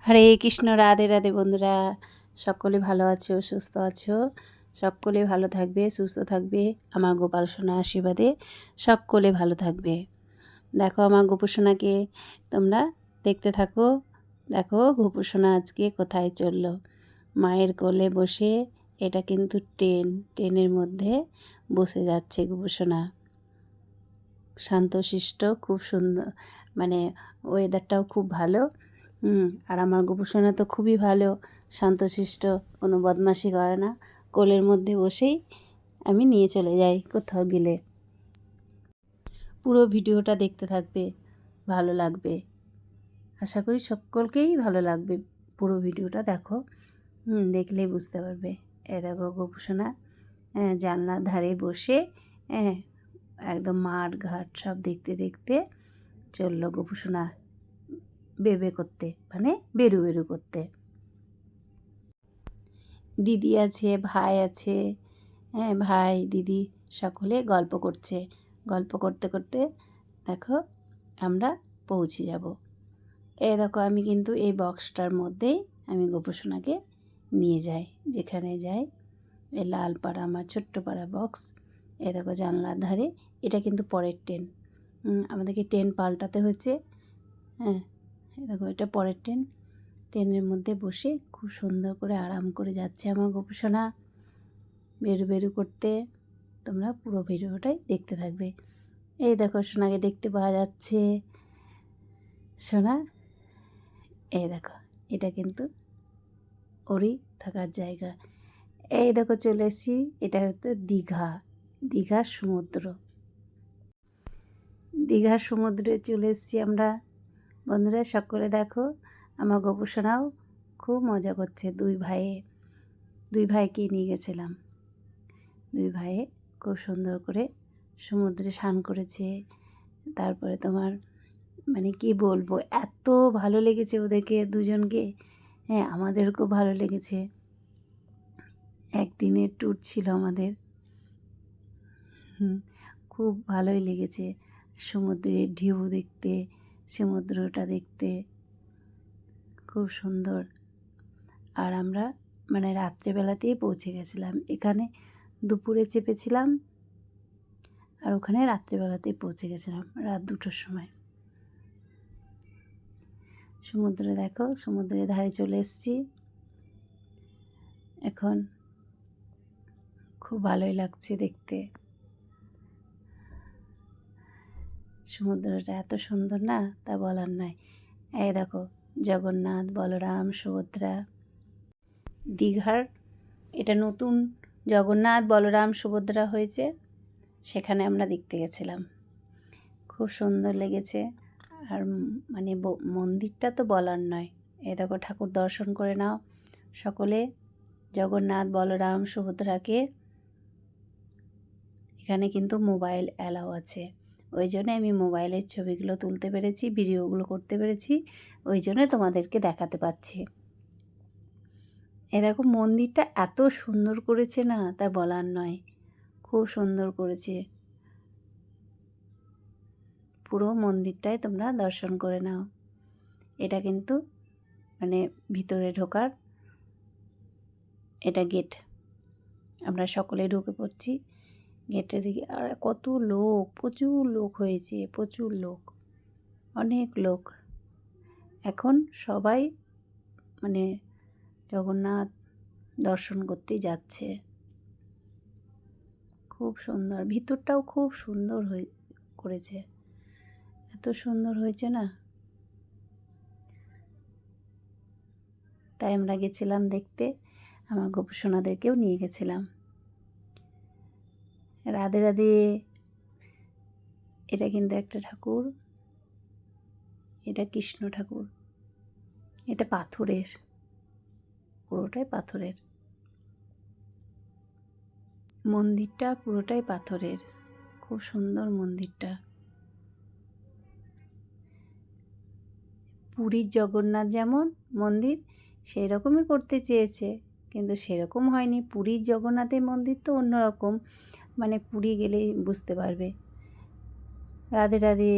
হরে কৃষ্ণ, রাধে রাধে বন্ধুরা। সকলে ভালো আছো, সুস্থ আছো? সকলে ভালো থাকবে, সুস্থ থাকবে। আমার গোপাল সোনা আশীর্বাদে সকলে ভালো থাকবে। দেখো আমার গোপু সোনাকে তোমরা দেখতে থাকো। দেখো গোপু সোনা আজকে কোথায় চললো। মায়ের কোলে বসে, এটা কিন্তু ট্রেনের মধ্যে বসে যাচ্ছে গোপু সোনা। শান্তশিষ্ট, খুব সুন্দর, মানে ওয়েদারটাও খুব ভালো। আর আমার গোপু সোনা তো খুবই ভালো, শান্তশিষ্ট, কোনো বদমাশি করে না। কোলের মধ্যে বসেই আমি নিয়ে চলে যাই কোথাও গেলে। পুরো ভিডিওটা দেখতে থাকবে, ভালো লাগবে। আশা করি সকলকেই ভালো লাগবে। পুরো ভিডিওটা দেখো, দেখলেই বুঝতে পারবে। দেখো গোপু সোনা জানলার ধারে বসে একদম মাঠ ঘাট সব দেখতে দেখতে চললো গোপু সোনা বেবে করতে, মানে বেরু বেরু করতে। দিদি আছে, ভাই আছে, ভাই দিদি সকলে গল্প করছে। গল্প করতে করতে দেখো আমরা পৌঁছে যাব। দেখো আমি কিন্তু এই বক্সটার মধ্যেই আমি গোপু সোনাকে নিয়ে যাই, যেখানে যাই। এই লাল পাড়া আমার ছোট্ট পাড়া বক্স। দেখো জানলার ধারে, এটা কিন্তু পরের ট্রেন। আমাদেরকে ট্রেন পাল্টাতে হচ্ছে। দেখো এটা পরের ট্রেনের মধ্যে বসে খুব সুন্দর করে আরাম করে যাচ্ছে আমার গোপু সোনা বেরু বেরু করতে। তোমরা পুরো ভিডিওটাই দেখতে থাকবে। এই দেখো সোনাকে দেখতে পাওয়া যাচ্ছে। সোনা, এই দেখো এটা কিন্তু ওরই থাকার জায়গা। এই দেখো চলে এসেছি, এটা হচ্ছে দীঘার সমুদ্র। দীঘার সমুদ্রে চলে এসেছি আমরা। বন্ধুরা সকলে দেখো, আমার গোপু সোনাও খুব মজা করছে। দুই ভাইকে নিয়ে গেছিলাম। দুই ভাইয়ে খুব সুন্দর করে সমুদ্রে স্নান করেছে। তারপরে তোমার মানে কি বলবো, এত ভালো লেগেছে ওদেরকে দুজনকে। আমাদের খুব ভালো লেগেছে। একদিনের ট্যুর ছিল আমাদের। খুব ভালোই লেগেছে সমুদ্রের ঢেউ দেখতে, সমুদ্রটা দেখতে খুব সুন্দর। আর আমরা মানে রাত্রেবেলাতেই পৌঁছে গেছিলাম। এখানে দুপুরে চেপেছিলাম, আর ওখানে রাত্রেবেলাতেই পৌঁছে গেছিলাম রাত 2টোর সময়। সমুদ্রে দেখো, সমুদ্রের ধারে চলে এসেছি এখন। খুব ভালোই লাগছে দেখতে। সমুদ্রটা এত সুন্দর না, তা বলার নয়। এই দেখো জগন্নাথ, বলরাম, সুভদ্রা। দীঘার এটা নতুন জগন্নাথ, বলরাম, সুভদ্রা হয়েছে, সেখানে আমরা দেখতে গেছিলাম। খুব সুন্দর লেগেছে। আর মানে মন্দিরটা তো বলার নয়। এই দেখো ঠাকুর দর্শন করে নাও সকলে। জগন্নাথ, বলরাম, সুভদ্রাকে। এখানে কিন্তু মোবাইল অ্যালাউ আছে, ওই জন্য আমি মোবাইলের ছবিগুলো তুলতে পেরেছি, ভিডিওগুলো করতে পেরেছি, ওই জন্য তোমাদেরকে দেখাতে পাচ্ছি। দেখো মন্দিরটা এত সুন্দর করেছে না, তা বলার নয়। খুব সুন্দর করেছে। পুরো মন্দিরটাই তোমরা দর্শন করে নাও। এটা কিন্তু মানে ভিতরে ঢোকার এটা গেট। আমরা সকলে ঢুকে পড়ছি গেটের দিকে। আর কত লোক, প্রচুর লোক হয়েছে, প্রচুর লোক, অনেক লোক। এখন সবাই মানে জগন্নাথ দর্শন করতে যাচ্ছে। খুব সুন্দর, ভিতরটাও খুব সুন্দর করেছে। এত সুন্দর হয়েছে না, তাই আমরা গেছিলাম দেখতে। আমার গোপু সোনাদেরকেও নিয়ে গেছিলাম। রাধে রাধে। এটা কিন্তু একটা ঠাকুর, এটা কৃষ্ণ ঠাকুর। এটা পাথরের, পুরোটাই পাথরের। মন্দিরটা পুরোটাই পাথরের। খুব সুন্দর মন্দিরটা। পুরীর জগন্নাথ যেমন মন্দির সেই রকমই করতে চেয়েছে, কিন্তু সেরকম হয়নি। পুরীর জগন্নাথের মন্দির তো অন্যরকম, মানে পুরী গেলেই বুঝতে পারবে। রাধে রাধে।